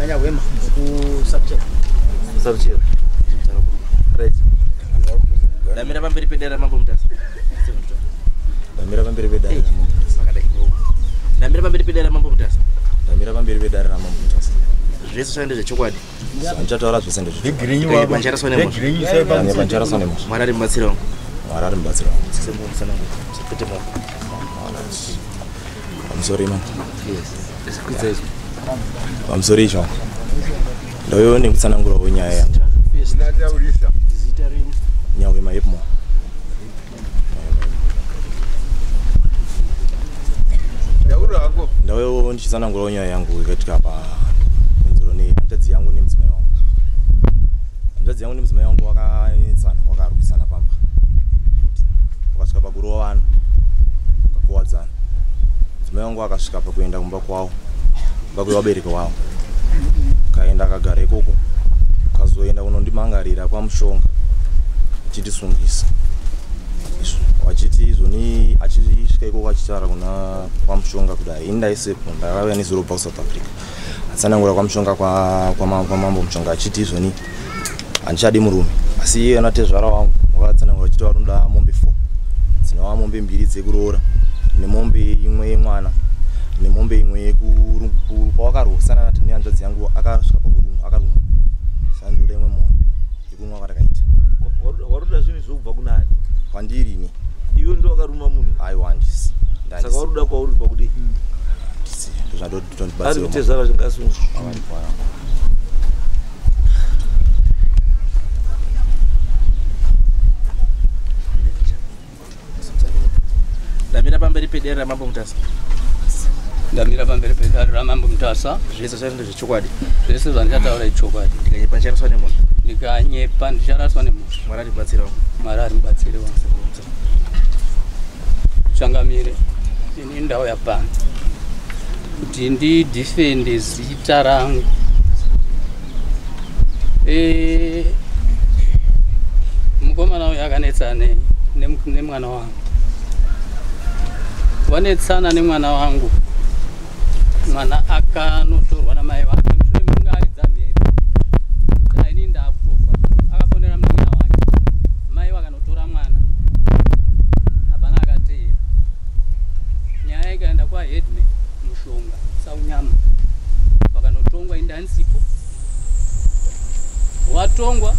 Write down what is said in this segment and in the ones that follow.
Manya wema ku subject. Right. Damira pamberi pedera mambo mtasa. Damira pamberi pedera mambo mtasa. Damira pamberi pedera mambo mtasa. Damira pamberi pedera mambo mtasa. Zvese zvende zvechokwadi. Anchataura zvesende zvechokwadi. Banjara sonemo. Banjara sonemo. Marari mbatsira wangu. Marari mbatsira wangu. Sisemu msanangu. Sipete mwa. I'm sorry man. Yes. I'm sorry Sean. Ndoyo ni msanangu wa nyaya yangu. Nyawe maipmo. Ndoyo nchizanangu wa nyaya yangu katika hapa nzuro ni anjadzi yangu ni mzima yangu. Anjadzi yangu ni mzima yangu wakarumisa pamba. Wakasvika pakurowa vanhu kakuwadzana. Mzima yangu akasvika pakuenda kumba kwavo vabereki wavo. Kaenda akagara ikoko. Kazoenda kunondimangarira kwamushonga. Achitisungisa. Wachiti izvoni achisvika ikoko achitaura kuna kwamushonga kudai indaisepo ndakauya nezorobha kuSouth Africa. Atsanangura kwamushonga kwa mambo mushonga achiti izvoni handichadi murume. Asi iye anatezvara wangu wakatsanangura achiti warunoda mombe 4. Dzinowa mombe 2 dzekuroora nemombe imwe yemwana nemombe imwe yekurungu kwawakarwosana nati nehanzvadzi yangu akasvika pakurungu akarumwa. Sandoda imwe mombe yekunwa kwatakaita. Waruda zvinhu zvobva kunani? Kwandiri ini. Iwe ndo wakaruma munhu? Aiwa handisi. Saka waruda kwauri pakudii? Handisi. Ndozvadotondibatsira. Ari kutezvara zvingasunga. Damira pamberi pedera mambo mtasa. Damira pamberi pedera mambo mtasa. Zvese zvende zvechokwadi. Zvese zvandataura ichokwadi. Ndikanyepa ndicharaswa nemunhu. Ndikanyepa ndicharaswa nemunhu. Marari mbatsira wangu. Marari mbatsira wangu. Changamire ini ndauya pano kuti ndidefende zita rangu. Mukomana uyu akanetsana nemwana wangu. Vanetsana nemwana wangu. Mwana akanotorwa namai vake mushure mekunge aridza mheri. Ini ndakutofa. Akafonera munin'ina wake. Mai vakanotora mwana. Hapana akateera. Nyaya ikaenda kwaHeadman mushonga Saunyama. Vakanotongwa indanisipo. Watongwa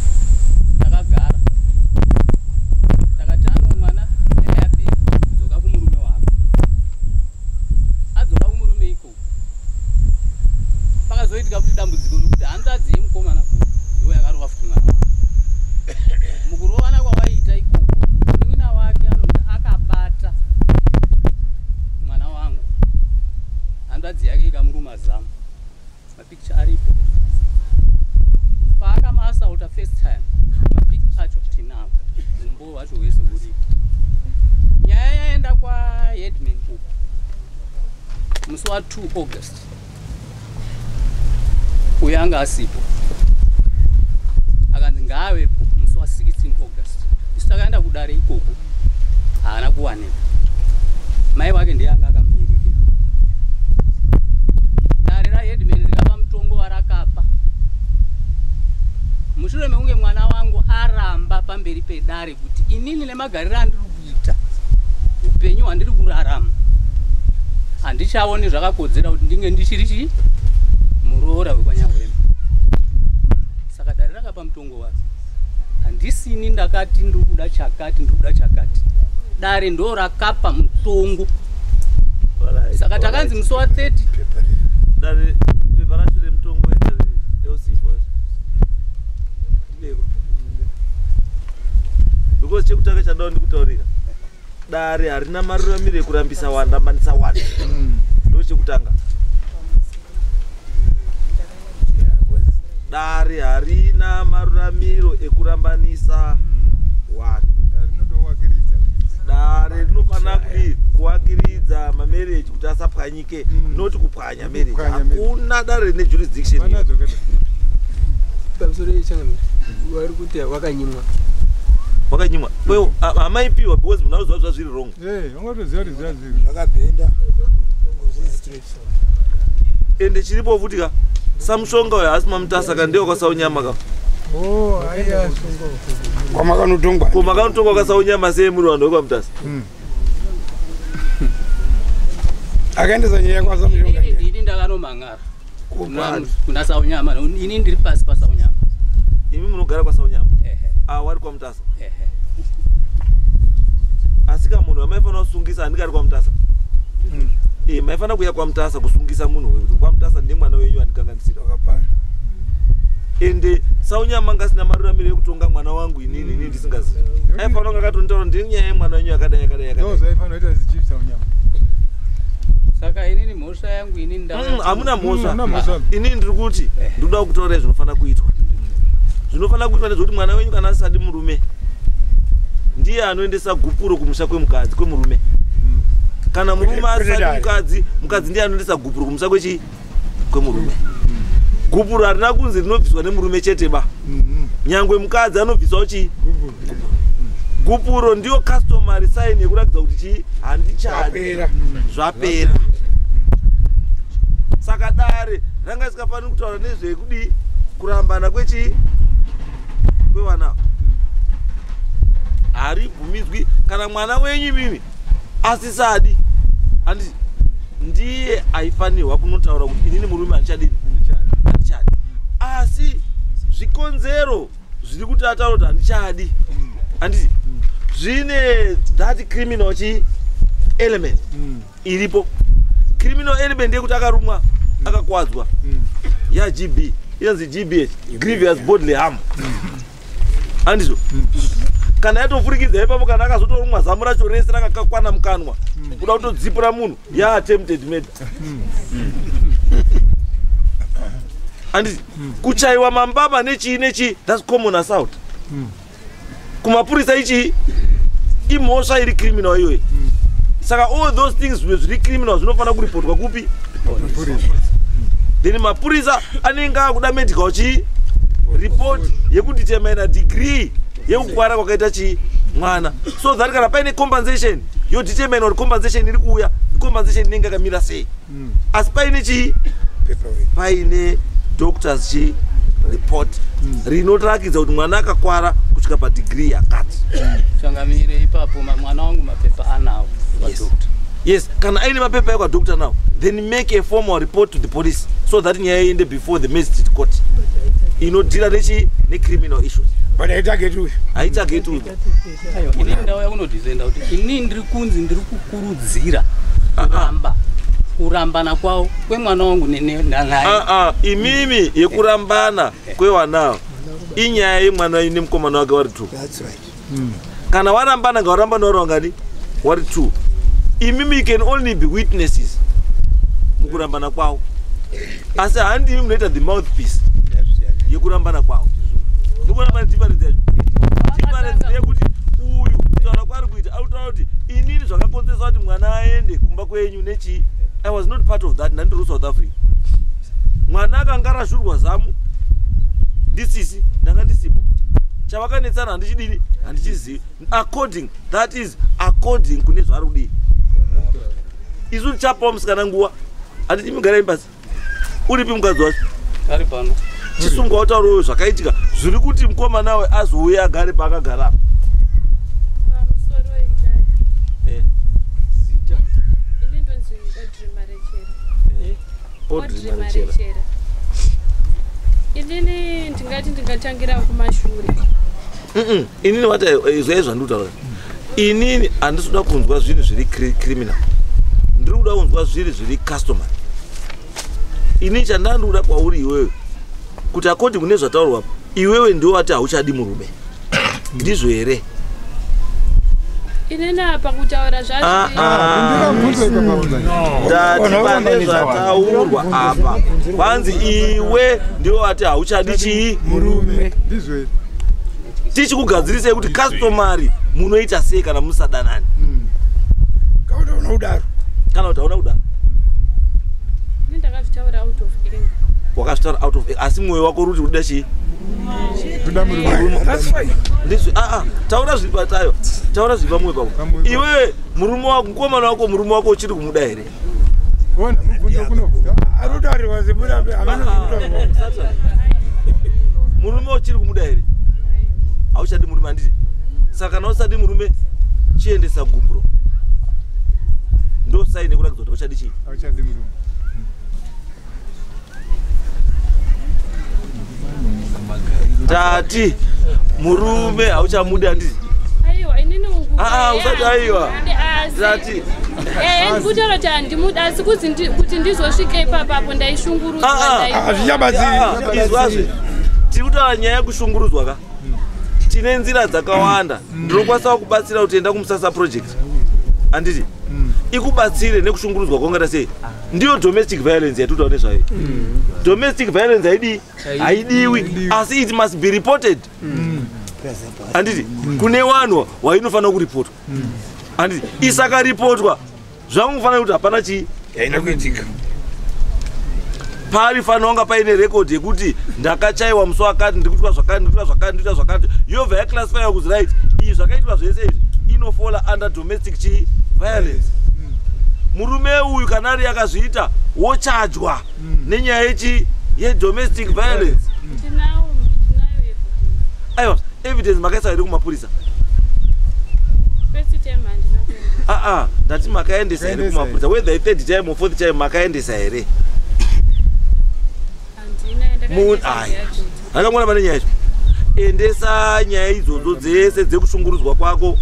takagara. Takati ano mwana nyaya yapera. Dzoka kumurume wako. Adzoka kumurume ikoko. Pakazoitika kuti dambudziko rekuti hanzvadzi yemukomana ndiyo yakarova futi mwana wako. Mukurovana kwawaita ikoko munin'ina wake anoti akabata mwana wangu. Hanzvadzi yake ikamuruma zamu. Mapikicha aripo. Paakamasauta first time mapikicha acho tinawo. Umbo wacho hwese huripo. Nyaya yaenda kwaHeadman uko musi wa2 August. Uyo anga asipo. Akanzi ngaavepo musi wa16 August. Isu takaenda kudare ikoko haana kuwanika. Mai wake ndiye anga akamumirira. Dare raHeadman rikapa mutongo warakapa. Mushure mekunge mwana wangu aramba pamberi pedare kuti inini nemagariro andiri kuita upenyu hwandiri kurarama handichaoni zvakakodzera kuti ndinge ndichiri muroora wekwanyahwema. Saka dare rakapa mutongo wake. Handisini ndakati ndiri kuda chakati ndiri kuda chakati. Dare ndo rakapa mutongo. Saka takanzi musi wa30 dare pepa racho remutongo eosipo because chekutanga chadawo ndikutaurira dare harina maruramiro ekurambisa wanda manisa wanda ndo chekutanga. Dare harina maruramiro ekurambanisa wanda. Dare rinofanira kuwakiridza mamarriage kuti asapwanyike noti kupwanya marriage. Hakuna dare rine jurisdiction. Pamusoro yechangamira wari kuti wakanyimwa. Wakanyimwa. Wewe amaipiwa because munaudzwa zviri wrong. Ungotoziva kuti zvazviri. Zvakabhenda. Ende chiripo futi ka Samshonga we asima mtasa kandewa kwa saunyama ka. Oh, aya. Kwa makanutongwa. Kwa makanutongwa kwa saunyama seye muri wando kwa mtasa. Akaendeza nyaya kwa Samshonga. Ini ndakanomangara. Kuna saunyama. Ini ndiri pasi pa saunyama. Imi munogara kwa saunyama. Wari kwa mtasa. Asika munhu amaifana kusungisa andikari kwa mtasa. Maifana kuya kwa mtasa kusungisa munhu kuti kwa mtasa ndi mwana wenyu andikanganisira Wakapara. Ende saunyama ngasina maruramiro ekutonga mwana wangu inini ndisingazivi. Aifana ngakatontaura ndini nyaya yemwana wenyu yakadai. Ndoza aifana ita zichief saunyama. Saka inini mhosva yangu inini ndanga. Hamuna mhosva. Inini ndiri kuti ndikuda kutaura zvinofana kuitwa. Zvinofana kuitwa ndezvekuti mwana wenyu kana asadi murume ndiye anoendesa gupuro kumusha kwemukadzi kwemurume. Kana murume asadi mukadzi ndiye anoendesa gupuro kumusha kwemurume. Gupuro harina kunzi rinobviswa nemurume chete ba. Nyangwe mukadzi anobviswawo gupuro ndiyo customary sign yekuratidza kuti handichadi zvapera. Saka dare ranga risikafaniri kutaura nezvekudi kurambana kwevana. Haribvumidzwi kana mwana wenyu mimi asisadi handiti ndiye aifanirwa kunotaura kuti inini murume handichadi. Asi zvikonzero zviri kuti ataura kuti handichadi handiti zvine that criminal element iripo. Criminal element yekuti akarumwa akakwadzwa GB inonzi GBH, grievous bodily harm. Handizvo kana yatofurikidza ipapo kana akazotorumwa zamu racho rese rakakwana mukanwa kuda kutodzipura munhu attempted murder. Handiti kuchaiwa mambaba nechi that's common assault. Kumapurisa ichi imhosva iri criminal iyoyi. Saka all those things zviri criminal zvinofana kuripotwa kupi? Then mapurisa anenge akuda medical report yekudetermine degree yekukwara kwakaita mwana, so that kana paine compensation yo determine kuti compensation iri kuuya compensation inenge yakamira sei. Asi paine doctors report rinotarakidza kuti mwana akakwara kusvika padegree yakati. Changamire ipapo mwana wangu mapepa anawo. Yes, kana aine mapepa ekwa doctor now, then make a formal report to the police so that nyaya iende before the magistrate court inodhira necriminal issues. But haitagetuyo. Haitagetuyo. Inini ndauya kunodhizenda kuti inini ndiri kunzi ndiri kukurudzira kurambana kwawo kwemwana wangu naye. Imimi yekurambana kwevanawo inyaya yemwana nemukomana wake wari 2. That's right. Kana warambana ngawarambana wari wangani wari 2. Imimi can only be witnesses mukurambana kwawo. Asi handimi munoita the mouthpiece yekurambana kwawo. Ndikurambana difference yacho. Difference yekuti uyu kutaura kwari kuita autaura kuti inini zvakakonzeresa kuti mwana aende kumba kwenyu nechi. I was not part of that. Ndandiri South Africa. Mwana akanga arashurwa zamu ndisisi ndanga ndisipo. Chavakanetsana handichidini handichizivi. According, that is according kune zvari kudii. Isu chapawo musikana nguva handiti mugara imbasi. Uripi mukadzi wacho? Ari pano. Chisungwa utauro zvakaitika zviri kuti mukomana we azouya agare paakagara. Audrey Marechera. Inini ndingatangira kumashure. Inini wati izvo zvandinotaura. Inini handisida kunzwa zvinhu zviri criminal. Ndiri kuda kunzwa zviri customary. Inini chandandikuda kwauri iwewe kuti according kune zvataurwa iwewe ndiwo wati hauchadi murume. Ndizvo here? Inini apa kutaura zvazvo. Ndati pane zvataurwa apa. Kwanzi iwe ndiwo wati hauchadi murume. Ndizvo here? Tichikugadzirisei kuti customary munoita sei kana musadanani? Kana una udaro. Kana kuti hauna kudaro. Inini ndakazvitaura out of anger. Wakazvitaura out of anger. Asi mwoyo wako uri kuda chii? Kuda murume. That's fine. Ndizvo taura zviri patayo. Taura zviri pamwe papo. Iwe murume wako mukomana wako murume wako uchiri kumuda here? Ona mubvunzo kunobva. Arudaro ari wazibura murume uchiri kumuda here hauchadi murume handiti saka kana usadi murume chiendesa gubro ndo saini kuda kuzoti uchadi chii auchadi murume tati murume hauchamudi handiti aiwa inini ungu usati aiwa tati kutaura kuti handimuda asi kuti ndizosvika ipapapo ndaishungurudzwaizvazve tiri kutaura nyaya yekushungurudzwa ka tine nzira dzakawanda ndinokwanisa kubatsira kuti enda kumusasa project handiti ikubatsire nekushungurudzwa kwaungata sei ndiyo domestic violence yatutaura nezvayo domestic violence haidiwi asi it must be reported handiti kune vanhu wainofanira kuripotwa handiti isakaripotwa zvamufanira kuti hapana chii yaina kuitika pari fanira kunga paine record yekuti ndakachaiwa musi wakati ndikuitwa zvakati yobva yaclassifya kuzi right izvi zvakaitwa zvese izvi inofola under domestic chii violence murume uyu kana ari yakazviita wochajwa nenyaya yechi yedomestic violence aiwa evidence makaisa here kumapurisa ndati makaendesa here kumapurisa whether i3rd time or 4th time makaendesa here akangona pane nyaya icho endesa nyaya idzodzo dzese dzekushungurudzwa kwako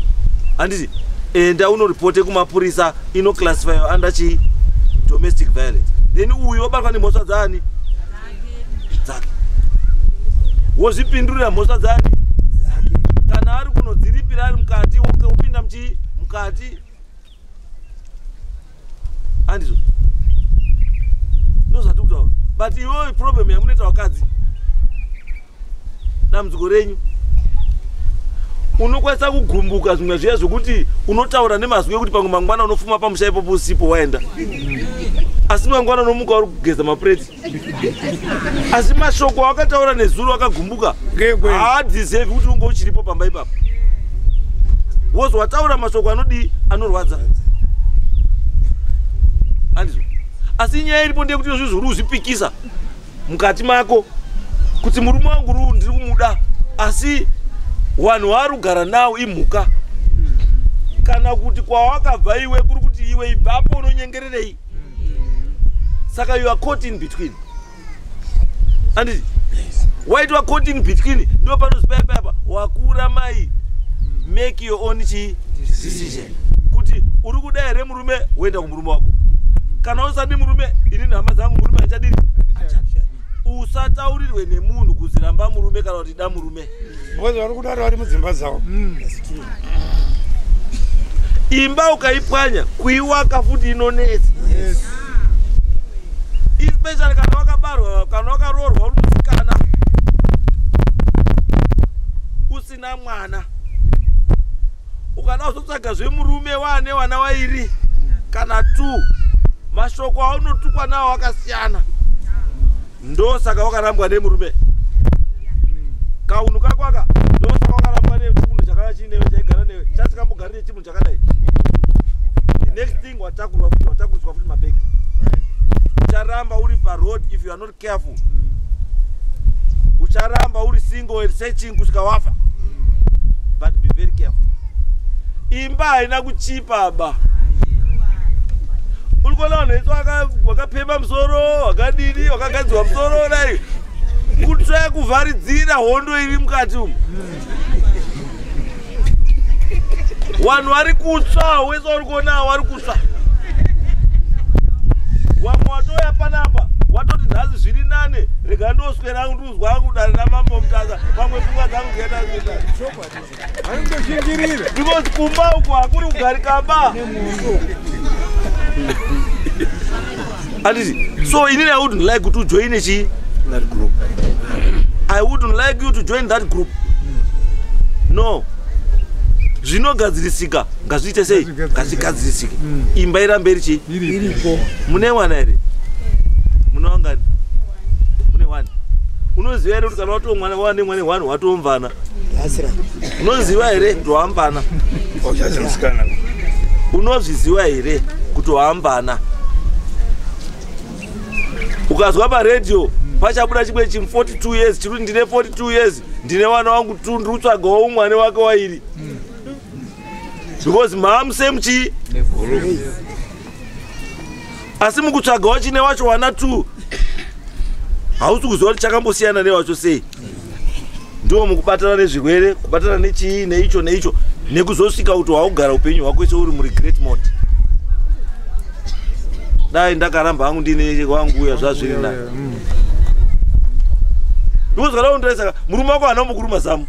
handiti enda unoripote kumapurisa inoclassify under chi domestic violence then uyu wabatwa nemhosva dzani dzake wozvipindurira mhosva dzani kana ari kunodziripira ari mukati upinda mukati handizvo ndozvati kutaura but iwoyo problem yamunoita vakadzi dambudziko renyu unokwanisa kugumbuka zvimwe zviya zvokuti unotaura nemazwi ekuti pamwe mangwana unofuma pamusha ipopo usipo waenda asi mangwana unomuka uri kugeza mapureti asi mashoko akataura nezuro akagumbuka haadhisevi kuti unge uchiripo pamba ipapo wozi wataura mashoko anodii anorwadza handizvo asi nyaya iripo ndeyekuti izvi zviri kuzvipikisa mukati mako kuti murume wangu ruu ndiri kumuda asi vanhu vari kugara nawo imhuka kana kuti kwawakabva iwe kuri kuti iwe ibvapo unonyengererei saka you are caught in between handiti waitwa caught in between ndo panozipayapayapa wakura mai make your own decision kuti uri kuda here murume woenda kumurume wako kana usadi murume ini nhama dzangu murume achadini usataurirwe nemunhu kuziramba murume kana kuti da murume bozi vari kudaro vari mudzimba dzavo imba ukaipwanya kuiwaka futi inonetsa especially kana wakabarwa kana wakaroorwa uri musikana usina mwana ukada uzotsvaga zvemurume waane wana wairi kana 2 mashoko aunotukwa nawo akasiyana ndosaka wakarambwa nemurume kaunhu kakwaka ndosaka wakarambwa nechimunhu chakava chinewe chaigara newe chasikambogarire chimunhu chakadai the next thing watakuriswa futi mabhegi ucharamba uri paroad if you are not careful ucharamba uri single and searching kusvika wafa but be very careful imba haina kuchipa ba uri kuona vanhu vesu wakapemba musoro wakadini wakagadzirwa musoro dai kutsvaya kuvharidzira hondo iri mukati umu vanhu vari kutsva wese uri kuona vari kutsva vamwe watoya panapa watoti nhasi zviri nane rega ndoswera angu nduzwa angu dare namambo mutasa pamwe pfungwa dzangu dzinoshingirira because kumba uko hakuri kugarikaba handiti so inini I wouldn't like to join that group. I wouldn't like you to join that group. No. Zvinogadzirisika ngazviite sei ngazvigadzirisike imba irambe iripo mune wana here munowangani mune wani unoziva here kuti kana watomwana wane mwana wani watomvana unoziva here kuti wambana unozviziva here kuti wambana ukazwa paredio pachabuda chimwe chim 42 years chiri ndine 42 years ndine wana wangu 2 ndiri kutsvagawo umwane wake wairi because maamusemchi asi mukutsvagawo chine wacho wana 2 hausi kuziva kuti chakambosiyana newacho sei. Ndo mukubatana nezvirwere, kubatana nechii neicho neicho, nekuzosvika kuti waugara upenyu hwako wese uri muregret mode. Dai ndakaramba hangu ndine wangu uya zvazviri nani. Ndozvara undiresa murume wako hana mukuruma zamu.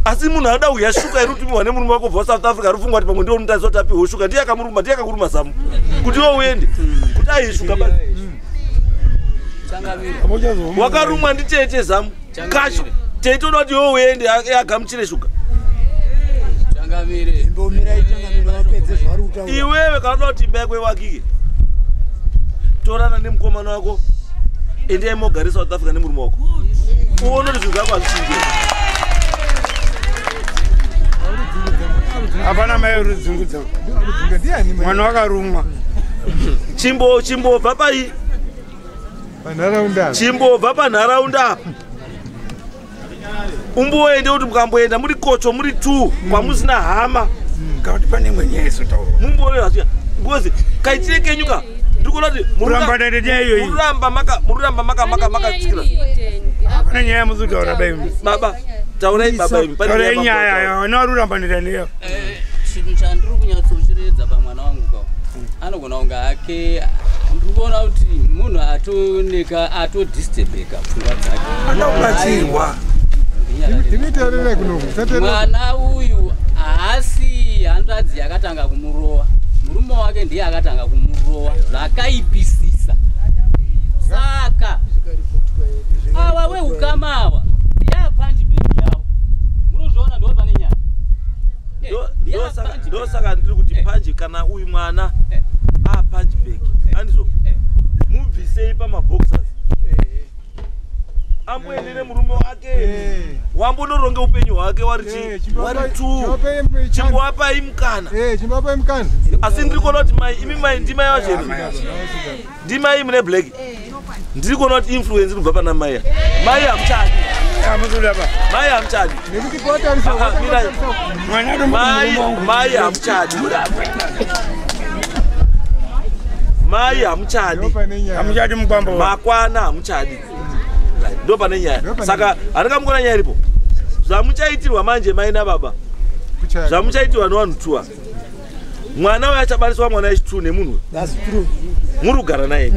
Asi munhu anoda kuyashuka irutumiwa nemurume wako bva South Africa rufungwa kuti pamwe ndiwo unotariswa kuti api hoshuka ndiye akamuruma ndiye akakuruma zamu. Kuti iwe uende kuti aishuka basi. Wakarumwa nditete zamu kacho teitoda kuti iwe uende agamuchire shuka. Iwewe kana kuti imba yako iwakike torana nemukomana wako endai mogare South Africa nemurume wako uone kuti zvinhu zvako hazvichinjiri. Hapana mai urudzungudza mwana wakarumwa chimbobva pai chimbobva panharaunda umboende kuti mukamboenda muri kocho muri 2 kwamusina hama kuti pane mwenye yesotaura mumboona zvia because kaitire kenyuka ndikuona kuti mururamba makatsikira pane nyaya muzotaura baimi baba taurai baba imi pane nyaya narurambanira neyo chinhu chandiri kunyatsochiredza pamwana wangu kawo anogona kunge hake ndiri kuona kuti munhu atoneka atodisturbeka pfungwa dzake anobatsirwa mwana uyu haasi hanzvadzi yakatanga kumurowa murume wake ndiye akatanga kumurowa zvakaipisisa saka ava weukama ava yapanjibheki yavo munozviona ndo pane nyaya ndosaka ndiri kuti panji kana uyu mwana apanjibheki andizvo mubvisei pamaboxers amboendere murume wake wambonoronge upenyu hwake wari 2 chimboapai mukana asi ndiri kuona kuti mai imi mai ndimai wazveri ndimai mune black ndiri kuona kuti influence inobva pana mai mai hamuchadi mai hamuchadi mai hamuchadi mai hamuchadi mukwambo makwana hamuchadi ndo pane nyaya saka handikamukona nyaya iripo zvamuchaitirwa manje mai nababa zvamuchaitirwa nevanhu 2 mwana uyo achabariswa mwana wechi2 nemunhu muri kugara naye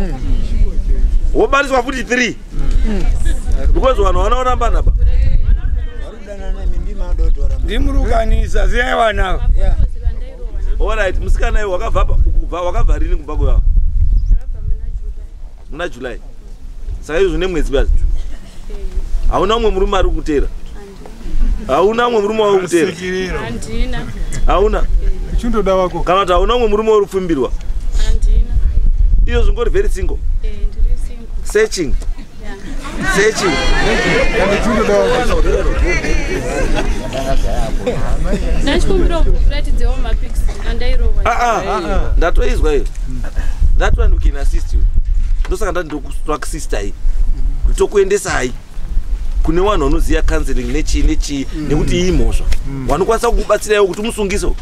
wobariswa futi 3 because vanhu vanaoramba naba ndimurukanisa ziyaiwanavo alright musikana iwe wakabva rini kumba kwavo muna July saka izvo nemwedzi basi hauna umwe murume ari kutera hauna umwe murume wari kutera hauna uchindoda wako kana kuti hauna umwe murume wari kupfumbirwa iyo zvingori very single searching ndatoizwa iyo that one we can assist you ndosaka ndandokutsvaka sister iyi kuti tokuendesai kune vanhu vanoziva counseling nechii nekuti iyi mhosva vanokwanisa kukubatsiraiwo kuti umusungiso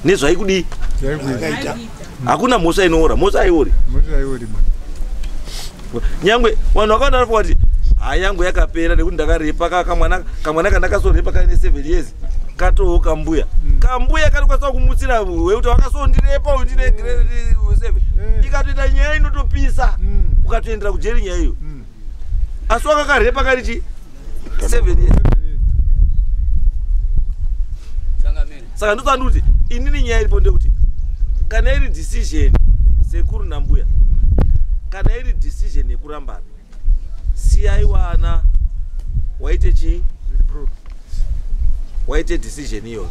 nezvaikudii hakuna mhosva inoora mhosva haiori nyangwe vanhu vakaona kuti hayangu yakapera nekuti ndakarepa kamwana kandakasorepa kaine 7 years katowo kambuya katokwanisa kumutsira wekuti wakasondirepa uyu ndine grade 7 ikatoita nyaya inotopisa ukatoendera kujeri nyaya iyo asi wakakarepa karichi 7 years saka ndosandi kuti inini nyaya iripo ndekuti kana iri decision sekuru nambuya kana iri decision yekurambana siyai wana waite chii waite decision iyoyo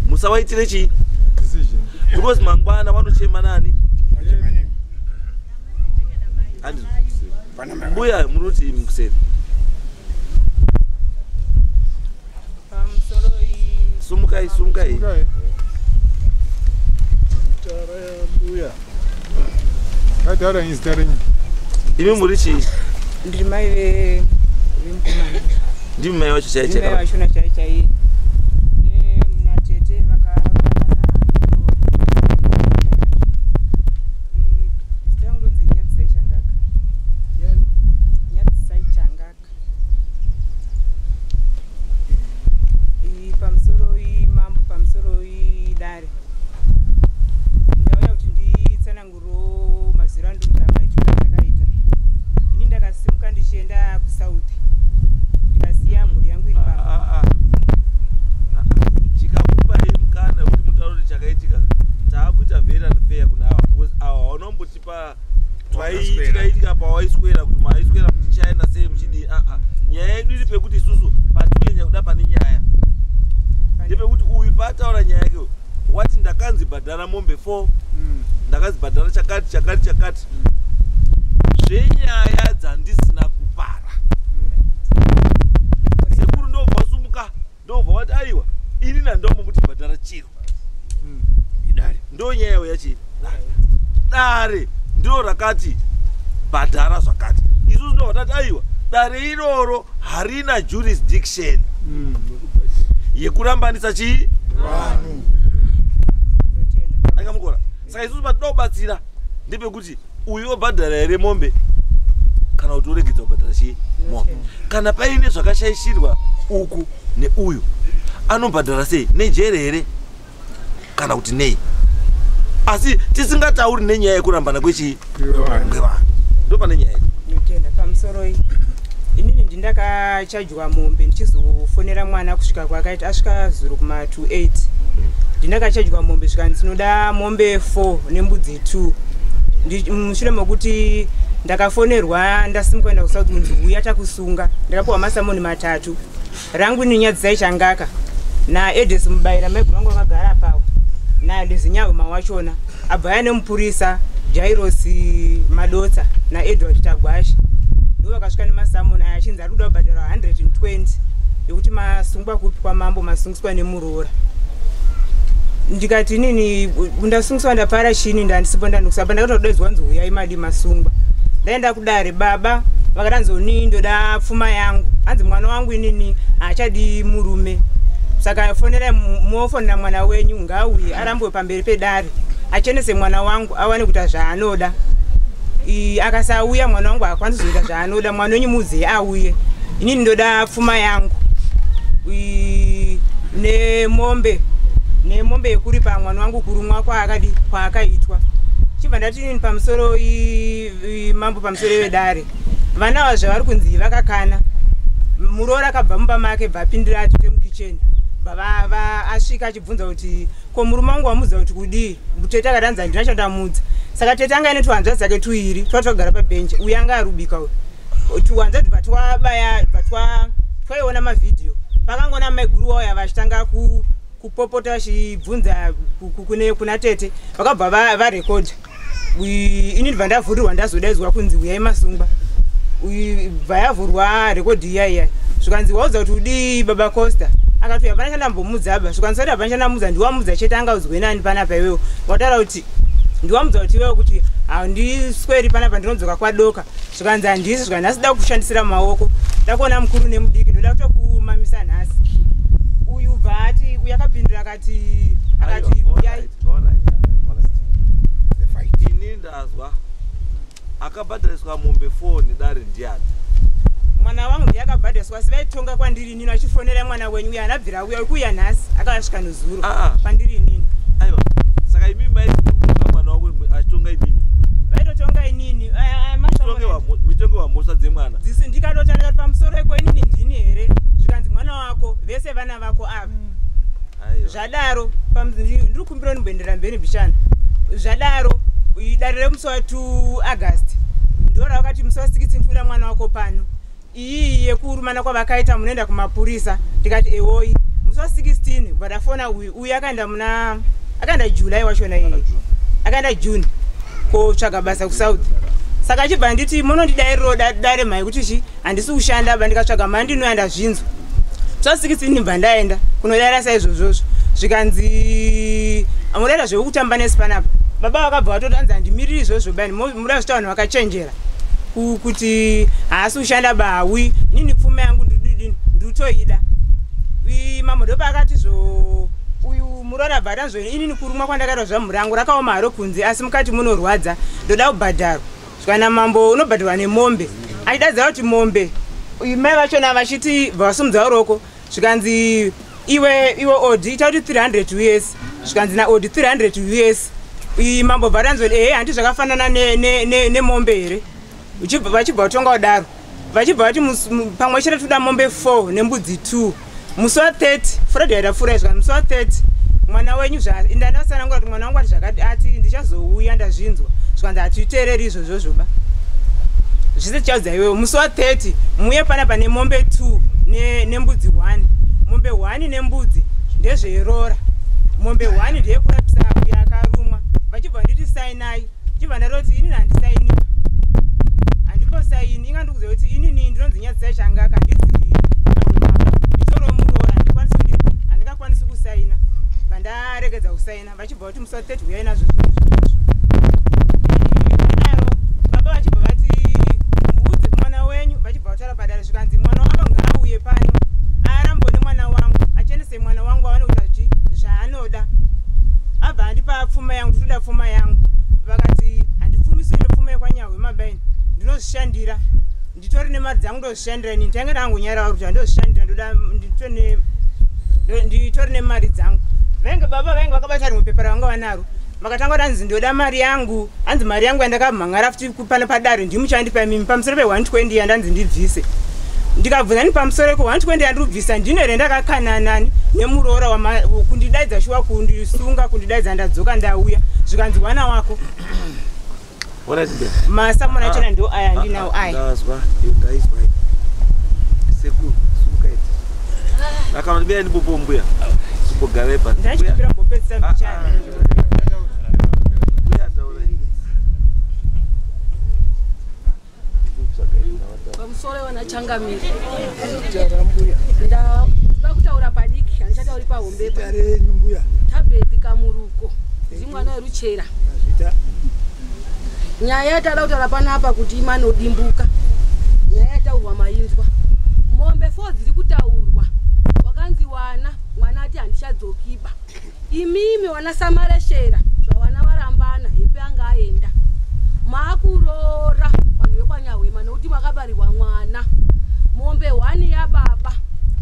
musawaitire chii because mangwana vanochema nani mbuya munoti mukuseri sumukai Kataura inzita renyu. Imi muri chi? Ndiri mai vemukomana. Ndimi mai wacho chai chai. Mai wachona chai chai. Munatete vakaroana zita ndonzi Nyatsai Changaka. Nyatsai Changaka. Pamusoro mambo pamusoro Dare. Ndauya kuti nditsananguro maziro andikuti amaitwa ndakaita. Ini ndakasimuka ndichienda kuSouth. Ndikasiya mhuri yangu iri pamba. Chikakupa imkana kuti mutauro chakaitika. Taakuita very unfair kuna ava because ava vanombotipa twaitika pawaiswera kuti maiswera muchichina sei muchidi nyaya yedu iri pekuti isusu patiunyanya kuda pane nyaya ndepekuti uyu pataura nyaya yake wati ndakanzi bhadhara mombe 4 ndakanzi bhadhara chakati zvenyaya dzandisina kupara sekuru ndobva wasumuka ndobva wati aiwa ini nandombo muti bhadhara chiro ndo nyaya yachi Dare ndiro rakati bhadhara zvakati isusu ndo vatati aiwa dare iroro harina jurisdiction yekurambanisa chii akamukora saka isusu patinobatsira ndepekuti uyu obhadhara here mombe kana kuti uregedza kubhadhara chii mombe kana paine zvakashaishirwa uku neuyu anobhadhara sei nejere here kana kuti nei asi tisingatauri nenyaya yekurambana kwechii kwevanhu ndo pane nyaya notenda pamusoro inini ndindakachajwa mombe ndichizofonera mwana kusvika kwakaita asvika zuro kuma 28 ndindakachajwa mombe svika ndinoda mombe 4 nembudzi 2 mushure mokuti ndakafonerwa ndasimuka kuenda kuSouth kunzi uya takusunga ndakapuwa masamoni 3 rangu ni Nyatsai Changaka naEdes Mubaira maiguru wangu vakagara pawo naDezinyahuma wachona abvaya nemupurisa Jairos Madota naEdward Tagwashi ndo vakasvika nemasamoni aya achinzi ari kuda kubhadhara 120 yekuti masungwa kupi kwamambo masungiswa nemurora. Ndikati nini ndasungiswa ndapara chini ndandisipo ndandukusapa ndakatodedzwa nzi uyai madi masungwa ndaenda kudare baba vakadanzoni ndoda pfuma yangu anzi mwana wangu inini haachadi murume saka fonera mofonera mwana wenyu ngauye arambwe pamberi pedare achenese mwana wangu awane kuita zvaanoda akasauya mwana wangu akwanisa kuita zvaanoda mwana wenyu muze auye inini ndoda pfuma yangu nemombe yekuripa mwana wangu kurumwa kwaakaitwa chibva ndati nini pamusoro mambo pamusoro wedare vana vazvavari kunzi vakakana murora akabva mumba make bvapindira atete mukicheni bva asvika achibvunza kuti ko murume wangu wamudza kuti kudii tete akadanza ndinachandamudza saka tete anga ine tuhanzva dzake tuiri twatogara pabhenji uye anga arubika tuhanzva bva twabaya bva twaiona mavhidhiyo pakangona maiguru wauya vachitanga kupopota vachibvunza kuna tete vakabva varekodha ini ndibva ndavhurirwa ndazodaidzwa kunzi uyai masungwa bva yavhurwa rekodhi iyaiya zvikanzi waudza kuti udii baba Costa akati havana chandambomudza aba zvikanzi kuti havana chandamudza ndiwamudza chete angaudzwe nani panapa iwewo wataura kuti ndiwamudza kuti iwewo kuti handisweri panapa ndinodzoka kwadoka zvikanzi handisi zvikanzi asida kushandisira maoko ndakuona mukuru nemudiki ndoda kutokumamisa nhasi uyu bva ati uyu akapindura akati uyai ini ndazwa akabhadhariswa mombe 4 nedare ndiani mwana wangu ndiye akabhadhariswa sivaitonga kwandiri inini achifonera mwana wenyu uye anabvira uya ukuya nhasi akasvika nezuro kwandiri inini aiwa saka imimi maitotonga mwana wako achitonga imimi vaitotonga inini mitonge wamhosva dzemwana dzisi ndikatotanga pamusoro eko inini ndini here zvikanzi mwana wako vese vana vako ava zvadaro ndiri kumbira nimboendera mberi bishana zvadaro dare remusi wa 2 August ndora wakati musi wa 16 tira mwana wako pano iyi yekurumana kwavakaita munoenda kumapurisa ndikati ewoyi musi wa 16 vadafona uyu akaenda July wachona iye akaenda June kotsvaga basa kuSouth saka chibva nditi munondidairiro dare mhai kuti chi handisi kushanda ba ndikatsvaga mhai ndinoenda zvinzwa musi wa 16 ndibva ndaenda kunodara saizvozvozvo zvikanzi munoita zvekutamba nesi panapa baba vakabva vatotanza ndimiriri izvozvo bani muda zvita vanhu vakachenjera kuti haasi kushanda bawi nini pfuma yangu nditoida mambo ndopa akati uyu murora bhatanzvo inini kurumwa kwandakaita zvamhuri yangu rakaoma haro kunze asi mukati munorwadza ndoda kubhadharwa zvikana mambo unobhadharwa nemombe achidadzira kuti mombe mai vachona vachiti vasumudza uroko zvikanzi iwe odi ita kuti 300 US zvikanzi naodi 300 US mambo bhatanzvo handi zvakafanana nemombe here vachibva kutonga kudaro vachibva vati pamwe chete toda mombe 4 nembudzi 2 musi wa30 Friday yadapfuura izvo musi wa30 mwana wenyu ndandasanangura kuti mwana wangu ati zvakati ati ndichazouya ndazvinzwa zvikanzi hatiitereri izvozvo zvoba zvise tichaudza iwewe musi wa30 muye panapa nemombe 2 nembudzi 1 mombe 1 nembudzi ndezverora mombe 1 ndeyekurapisa uyo akarumwa vachibva nditi sainai chibva ndaroti inini handisainiwa handimbosaini ingandikuziva kuti inini ndinonzi nyatsai changaka handizivi nditoro muroora handingakwanisi kusaina vandaregedza kusaina vachibva kuti musi wa30 uyai nazvo adaro baba vachibva vati muudze mwana wenyu vachibva kutaura padare zvikanzi mwana wako ngaauye pano arambone mwana wangu achendese mwana wangu aone kuti zvaanoda abva handipa pfuma yangu ndinoda pfuma yangu vakati handipfumisi nepfuma yekwanyawe mabaini ndinozvishandira nditori nemari dzangu ndozvishandira ini tange ndangunyarawa kuti handozvishandira nditori nemari dzangu vainge baba vainge vakabata rimwe pepa ravanga vanaro vakatanga kuti hanzi ndoda mari yangu hanzi mari yangu yandakabvumangara futi pana padare ndimuchandipa mimi pamusoro pe120 yandanzi ndibvise ndikabvunza ni pamusoro ko120 yandirubvisa ndine here ndakakananani nemuroora kundidaidza shuwa kundisunga kundidaidza ndadzoka ndauya zvikanzi wana wako masamona chena ndo aya ndinawo aya ndazwa ndaizwa sekuru sukaita akamubira ndipopo mbuya supogarepa ndachikumbira mbopedzisa mbichana pamusoro wanachangamira nda kutaura padiki handichatauri pahombepa tabheti kamuruko ndiri mwana weruchera nyaya yatada kutaura panapa kuti imanodimbuka nyaya yataurwa mainzwa mombe 4 dziri kutaurwa wakanzi mwana ati handichadzokiba imimi wana samareshera zvavana varambana hepe anga aenda maakuroora vanhu vekwanyahwema nokuti makabarirwa mwana mombe 1 yababa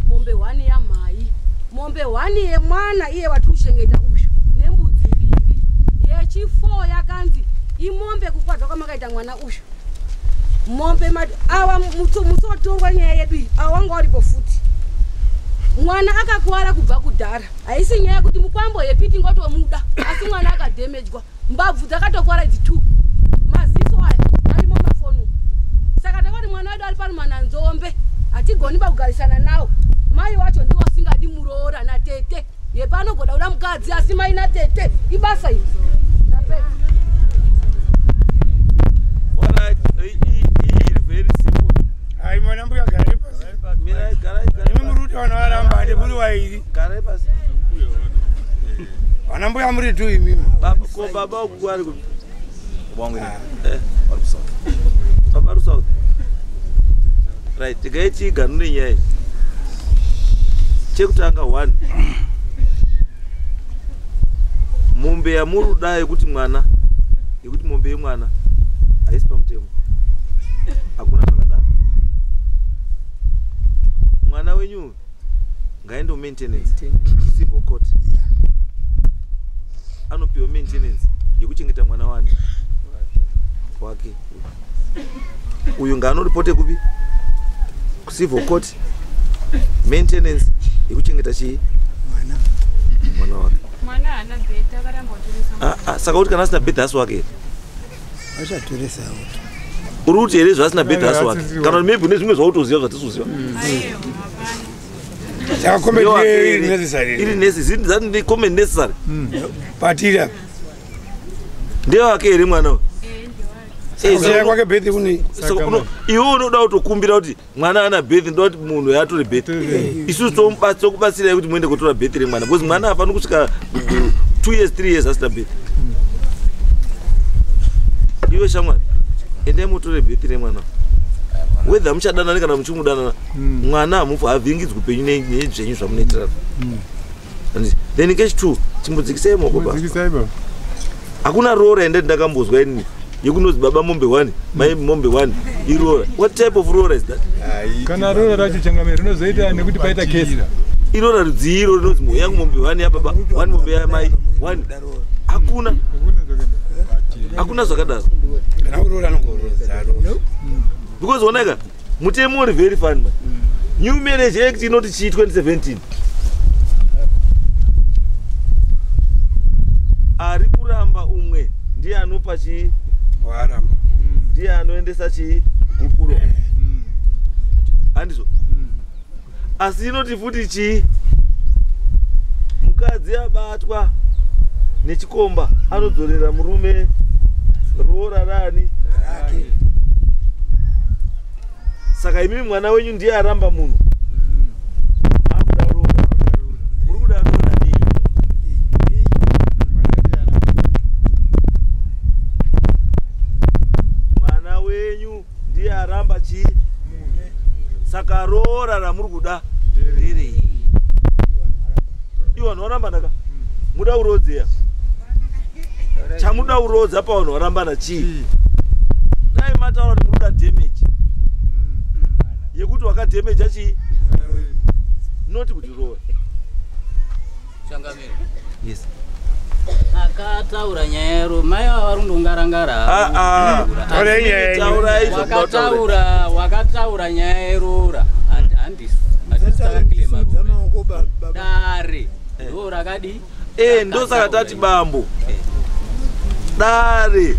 mombe 1 yamhai mombe 1 yemwana iye watiri kushengeta uyu nembudzi 2 yechi4 yakanzi imombe kukwadzwa kwamakaita mwana uyu mombe awa musotorwa nyaya yedu iyi awanga waripo futi mwana akakuwara kubva kudhara haisi nyaya yekuti mukwambo yepiti ngotomuda asi mwana akadhemejwa mbabvu dzakatokuwara idzi 2 maziso aya arimo mafonu saka takoti mwana wedu ari pano mananzombe hatigoni pakugarisana nawo mai wacho ndiwo asingadi muroora natete yepanogoda kuda mukadzi asi mai natete ibasa iri very simple. Hai mwana mbuya gari pasi. Mira gari. Mimi muruti wana waramba ndi muri wairi. Gari pasi. Wana mbuya muri tu mimi. Baba ko baba kwari ku. Bongo ni. Baru south. Baru south. Right, tigaiti ganuni nyai. Chekutanga 1. Mombe ya muru dai kuti mwana. Yekuti mombe yemwana. Haisi pamutemo. Hakuna zvakadaro. Mwana wenyu ngaende maintenance civil court. Anopiwa maintenance yekuchengeta mwana wake. Uyu ngaanoripote kupi? Civil court. Maintenance yekuchengeta chi mwana wake. Mwana hana beta akaramba kutoresa. Saka kuti kana asina beta hasi wake. Achatoresa auto. Uruti here zvasina bed hasi wake kana maybe nezvimwe zvautoziva zvatisuziva iri necessary zati common necessary patira ndiye wake here mwana kwake birth kuni iwe unoda kutokumbira kuti mwana ana birth ndoda kuti munhu yatore birth isusu tokubatsirai kuti muende kutora birth remwana because mwana hapana kusvika 2 years 3 years asina birth iwe shamwari ende mutore bhepire mwana whether muchadanana kana muchimudanana mwana hamufu havhingidzwi upenyu nezvenyu zvamunoitirana then kechitu chimbodzikisai maoko baba hakuna rora ende ndakambozwa ini yekunozi baba mombe 1 mai mombe 1 irora. What type of rora is that? Kana rora racho changamiro rinozoita nekuti paita kesi irora rudziro rinozi mhou yangu mombe 1 yababa 1 mombe yamai 1 hakuna zvakadaro because oneka mutemo uri very fun man. New Marriage Act inoti chi 2017 ari kuramba umwe ndiye anopa chi waramba ndiye anoendesa chi gupuro handizvo asi inoti futi chi mukadzi abatwa nechikomba anodzorera murume rora rani saka imimi mwana wenyu ndiye aramba munhu akuda rora muri kuda rora dii mwana wenyu ndiye aramba chi saka rora ramuri kuda rerei iwanhu warambana ka muda urodzeya chamuda urodza pavanhu varambana chii dai mataura kuti muri kuda damage yekuti wakadhemeja chii noti kuti rora changamiro. yes akataura nyaya yaro mai vavarundongarangara wakataura nyaya yerora handisi takakile marume dare ndo rakadi ndosaka tati bambo dare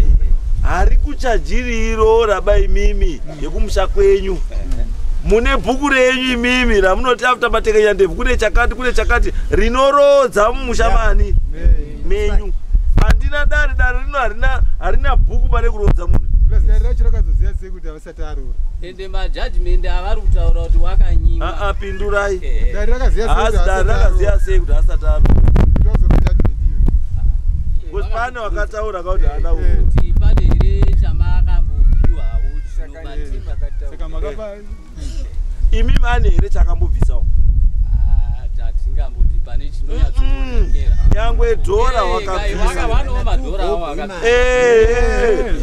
hari kuchajiri irora baimimi yekumusha kwenyu mune bhuku renyu imimi ramunoti after matekenya ndebvu kune chakati rinorodza mumusha mani menyu. Handina dare rino harina bhuku pane kurodza munhu racho rakazoziva sei kuti havasati arora ende majudgment avari kutaura kuti wakanyima pindurai dare rakaziva sei kuti asati arora because pane wakataura kauti hana kuti pane here chamakambopiwawo saka makapa imi mane here chakambobvisawo tatingamboti pane chinonyatsoonekera nyangwe dhora wakabvisawanowo madhorawo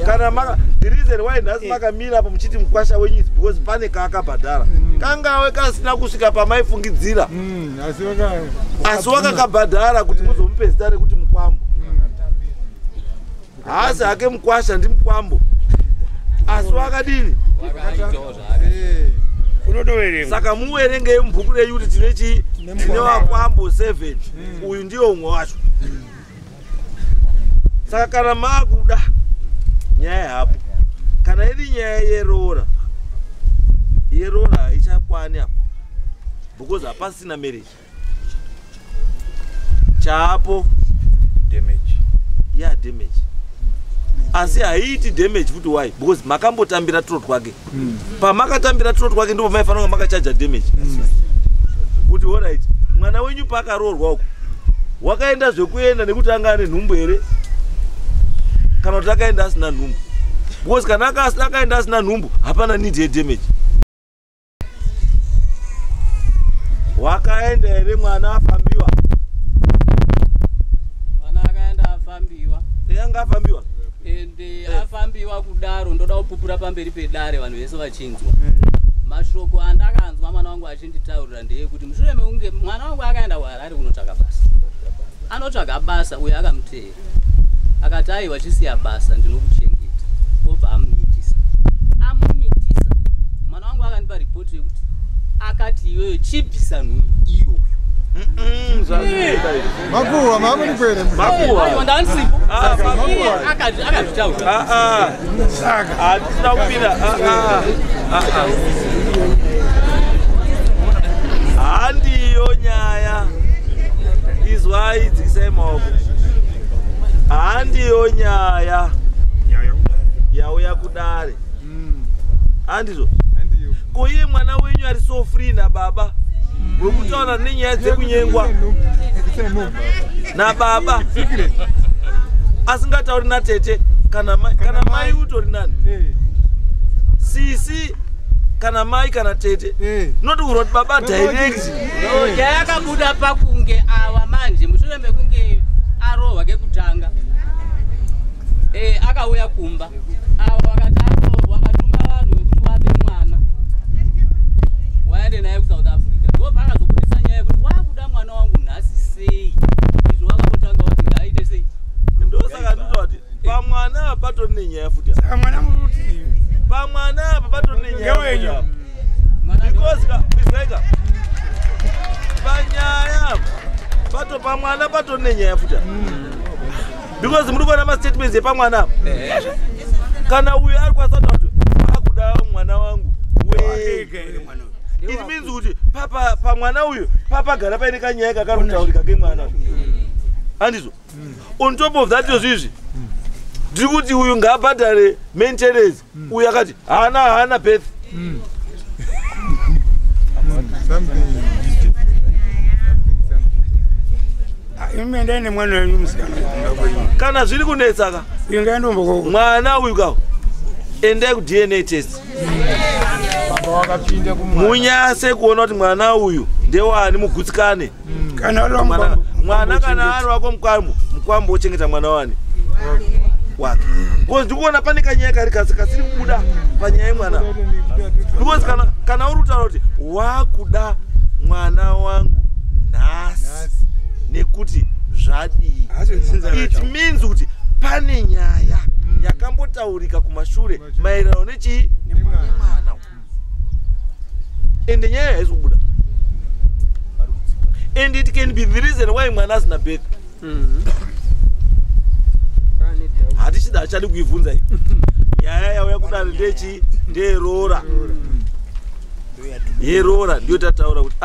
kana the reason why nhasi makamira pa muchiti mukwasha wenyu is because pane kaakabhadhara kangawe kasina kusvika pamaifungidzira asi wakakabhadhara kuti muzomupe zita rekuti mukwambo haasi hake mukwasha ndi mukwambo asi wakadini saka muverengei mubhuku renyu kuti tine wakwambo 7 uyu ndiyo umwe wacho. Saka kana makuda nyaya hapo kana iri nyaya yerora haichakwani apo because hapasina marriage chaapo damage asi haiiti damage futi why because makambotambira turo twake pamakatambira turo twake ndipo maifanira kunge makachaja damage kuti alright mwana wenyu paakaroorwa uko wakaenda zvekuenda nekuti anga ane nhumbu here kana kuti akaenda asina nhumbu because kana akaenda asina nhumbu hapana need yedamage. Wakaenda here mwana afambiwa yanga afambiwa ende afambiwa kudaro ndoda kupupura pamberi pedare vanhu vese vachinzwa mashoko andakanzwa mwana wangu achinditaurira ndeyekuti mushure mekunge mwana wangu akaenda kuHarare kunotsvaga basa anotsvaga basa uyo akamuteera akati aiwa chisiya basa ndinokuchengeta obva amumitisa mwana wangu akandipa ripoti yekuti akati iweyo chibvisa nhumbu iyoyo makuwa mamuri kwere makuwa ndansipo akazvitaura hatina kupinda handiyo nyaya izwai dzikisai maoko handiyo nyaya yauya kudare handizvo koiye mwana wenyu ari so free nababa wekutaura nenyaya dzekunyengwa nababa asingatauri natete kana mai utori nani sisi kana mai kana tete not uroti baba direct yakabuda pakunge awa manje mushure mekunge arohwa kekutanga akauya kumba awa wakati arohwa akatunga vanhu vekuti vape mwana waende naye kuSouth Africa ndo pakazobudisa nyaya yekuti wakuda mwana wangu nhasi sei izvo wakatotanga wati ngaaite sei ndosaka ndinoti pamwana patori nenyaya futi mwana muruti pamwana apa patori nenyaya because izvaika panyaya pamwana patori nenyaya futi because muri kuona mastatements epamwana apa kana uyo ari kwasata kuti akuda mwana wangu it means kuti pamwana uyu papagara paine kanyaya kakarutaurika kemwana handizvo on top of that izvizvi ndiri kuti uyu ngaabhadhare maintenance uyu akati haana birth imendane mwana wenyu musikana kana zviri kunetsaka mwana uyu kawo endai ku-DNA test munyase kuona kuti mwana uyu ndewani mugutsikane mwana kana ari wako mukwambo ochengeta mwana wani wake because ndikuona pane kanyaya kari kasiri kubuda panyaya yemwana because kana uri kutaura kuti wakuda mwana wangu nhasi nekuti zvadii it means kuti pane nyaya yakambotaurika kumashure maererano nechii nemwana ende nyaya haisi kubuda and it can be the reason why mwana asina birth hatichida hachadi kuibvunza iyi nyaya yauya kudaro ndechi ndeyerora yerora ndiyo tataura kuti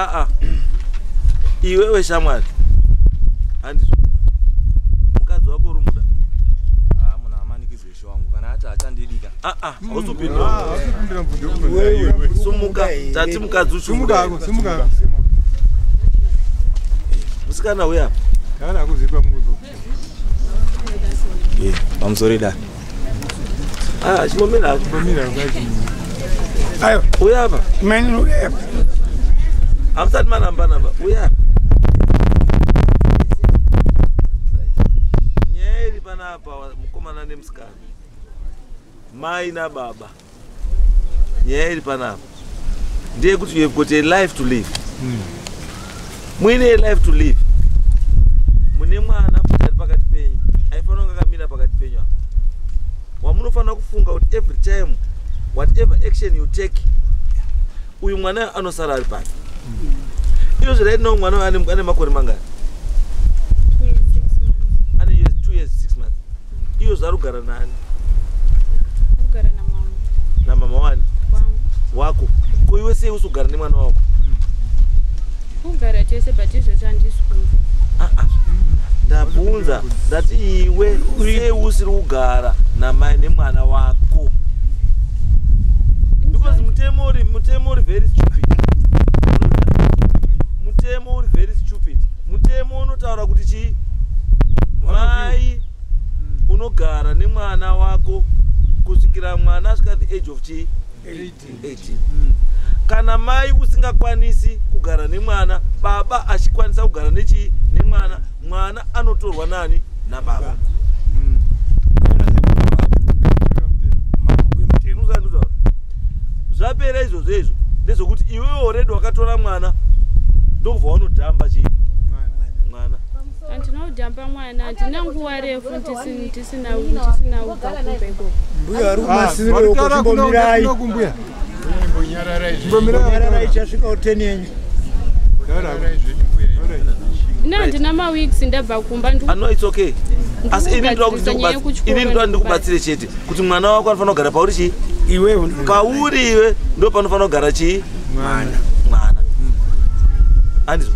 iwewe shamwari handizvo mukadzi wako uri muda munhu amanikidzwe ishe wangu kana ati achandidika hausupindura sumuka tati mukadzi uchumuka musikana uya pamusoro da chimomira uya apa hamusati manamba uya nyaya iri panapa mukomana nemusikana mai nababa nyaya iri panapa ndeyekuti you have got a life to live muine a life to live mune mwana futi ari pakati penyu aifanira kunge akamira pakati penyu apa wamunofanira kufunga kuti every time whatever action you take uyu mwana anosara ari pasi iyo zviraitinawo mwana ane makore mangani ane 2 years 6 months iyo zvari kugara nani namama wani wako ko iwe sei usogara nemwana wako kugara tese but izvozvo handisi kumva ndabvunza ndati iwe sei usiri kugara namai nemwana wako because mutemo uri very stupid mutemo uri very stupid mutemo unotaura kuti chii mai unogara nemwana wako kusvikira mwana asvika the age of chii 18 kana mai usingakwanisi kugara nemwana baba achikwanisa kugara nechii nemwana mwana anotorwa nani nababa zvapera izvozvo izvo ndezvokuti iwewe already wakatora mwana ndokubva waunodhamba chii mwana handinaudhamba mwana handina nguva refu ndisina ubva kumba ikoko mbuya ari kumasiviro uko zvimbomirai mbonyararai chasvika ku10 yenyu ina handina maweeks ndabva kumba no it's okay asi ini ndikubatsire chete kuti mwana wako anofanira kugara pauri chii iwe pauri iwe ndo panofanira kugara chii mwana handizvo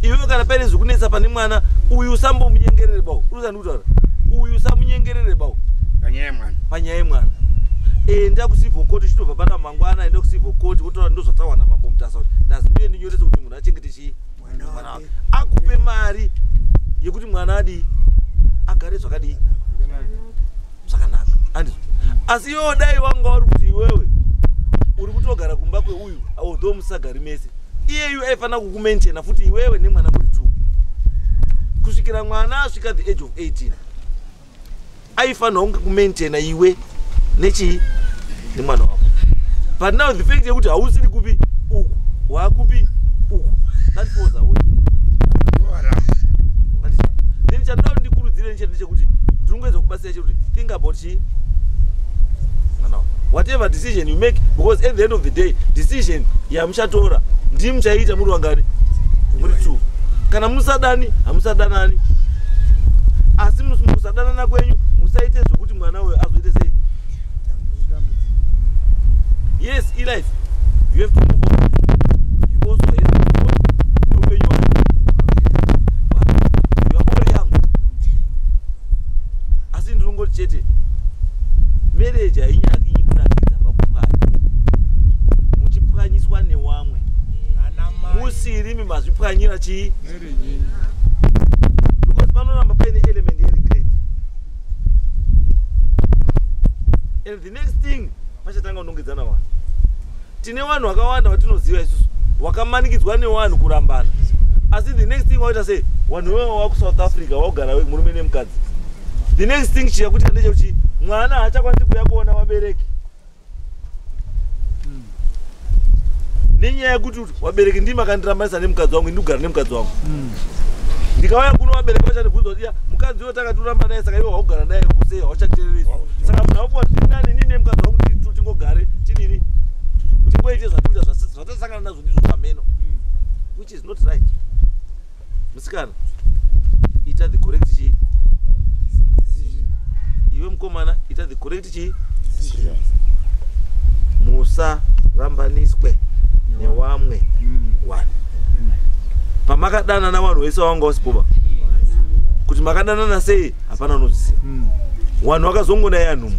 iwe kana paine zvikunetsa pane mwana uyu usambomunyengerere bawo uruzandikutaura uyu usamunyengerere bawo panyaya yemwana enda kucivil court chitobva pana mangwana enda kucivil court wotaura ndozvatawana mambo mutasa kuti ndazi ndiye ndinyorese kuti munhu achengete chii mwana wake akupe mari yekuti mwana adii agare zvakadii zvakanaka andi asi yo dai wanga uri kuti iwewe uri kutogara kumba kweuyu although musagari mese iyeyu aifana kukumenchena futi iwewe nemwana muri 2 kusvikira mwana asvika the age of 18 aifanira kunge kumenchena iwe nechi nemwana wako. But now the fact yekuti hausiri kupi uku wakupi uku that falls away. Then chandau ndikurudzire nchete chekuti ndinongeza kubatsira chekuti think about whatever decision you make, because at the end of the day decision yamuchatora ndi muchaita muri wangani muri 2 kana musadani hamusadanani asi musadanana kwenyu musaite zvokuti mwana uyo azoite sei. Yes, in life you have to move on. You also have to move on. You are already young. Asi ndingoti chete marriage hainyaki kunakidza pakupwanya muchipwanyiswa newamwe musiri mimazvipwanyira chii because panoramba paine element yeregret. And the next thing pachatanga kunongedzana vanhu. Tine vanhu vakawanda vatinoziva isusu wakamanikidzwa nevanhu kurambana, asi the next thing waita sei vanhu wewo waku South Africa waugara murume nemukadzi, the next thing chiyakuita ndechekuti mwana haachakwanisi kuya kuona vabereki nenyaya yekuti vabereki ndimi makandirambanisa nemukadzi wangu ndikugara nemukadzi wangu. Ndikauya kuno vabereki vachandibvunza kuti mukadzi uyo takaturamba naye saka iwe waugara naye kusei hauchateereresi, saka munhu apuwa tinani nini nemukadzi wangu tingogare tidini tingoite zvatuita zvatasangana nazvo ndizvo pameno, which is not right. Musikana ita the correct chi iwe mukomana ita the correct chi musarambaniswe newamwe vanhu. Pamakadana navanhu vese wanga wasipoba kuti makadanana sei hapana unozviziva. Vanhu vakazongona yanhu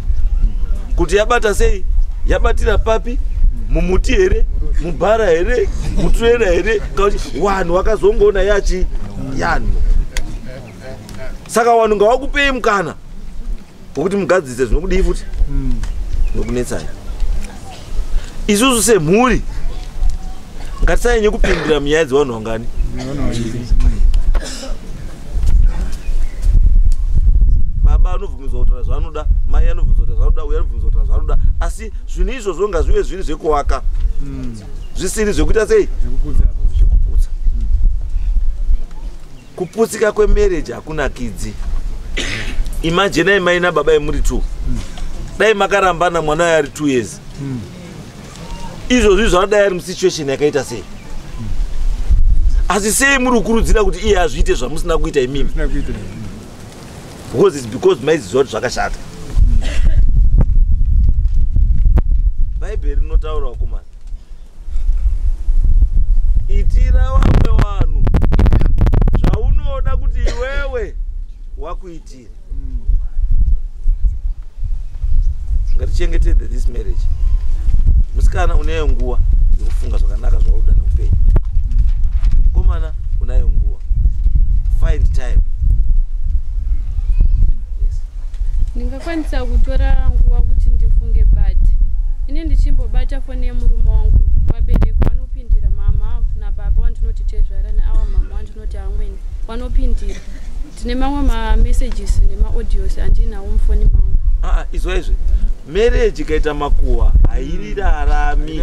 kuti yabata sei, yabatira papi, mumuti here, mubhara here, mutrera here, kuti vanhu vakazongona yachi yanhu. Saka vanhu ngavakupei mukana wokuti mugadzise zvinokudii futi nokunetsai. Isusu semhuri ngatisanyanye kupindira munyaya dzevanhu vangani. Baba anobvumidzwa kutaura zvanoda, mai anobvumidzwa kutaura zvanoda, uyo anobvumidzwa kutaura zvanoda, asi zvinhu izvozvo ngazvive zviri zvekuwaka, zvisiri zvekuita sei zvekuputsa. Kuputsika kwemarriage hakunakidzi. Imagine mai nababa muri 2 dai makarambana mwana yari 2 years izvozvi zvadai ari musituation yakaita sei, asi sei muri kukurudzira kuti iye azviite zvamusina kuita imimi, because it's because maiziziva kuti zvakashata. Bhaibheri rinotaura vakomana, itira vamwe vanhu zvaunoda kuti iwewe wakuitira. Ngatichengetedze this marriage. Musikana unayo nguva yekufunga zvakanaka zvauda neupenyu. Komana unayo nguva, find time. Ndingakwanisa kutora nguva kuti ndifunge, but ine ndichimbobata foni yemurume wangu, vabereki vanopindira, mama nababa wandinoti tezvarana, ava mama wandinoti amweni vanopindira. Tine mamwe mamessages nemaaudios andinawo mufoni mangu. Izwa izvi marriage ikaita makuwa hairirarami.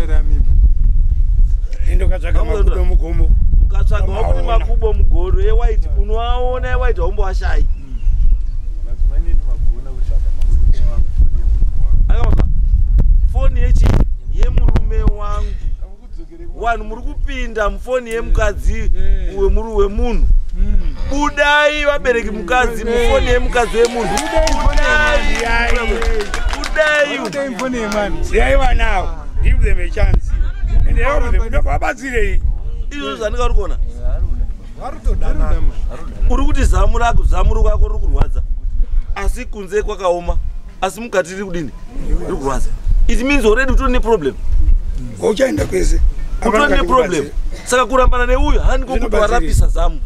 Ndokatsvaga makubo mugomo, mukatsvaga wakuti makubo mugoro ewaiti unoaona ewaiti haumboashai. Foni yechi yemurume wangu, vanhu muri kupinda mufoni yemukadzi wemunhu. Budai vabereki mukadzi mufoni yemukadzi wemunhu. Budai siyai vanawo, give them a chance and vabatsirei. Izvo zvandinga uri kuona uri kuti zamu rako riri kurwadza asi kunze kwakaoma, asi mukati riri kudini riri kurwadza. It means already utori neproblem. Uchaenda kwese utori neproblem. Saka kurambana neuyu hani kokuti warapisa zamu.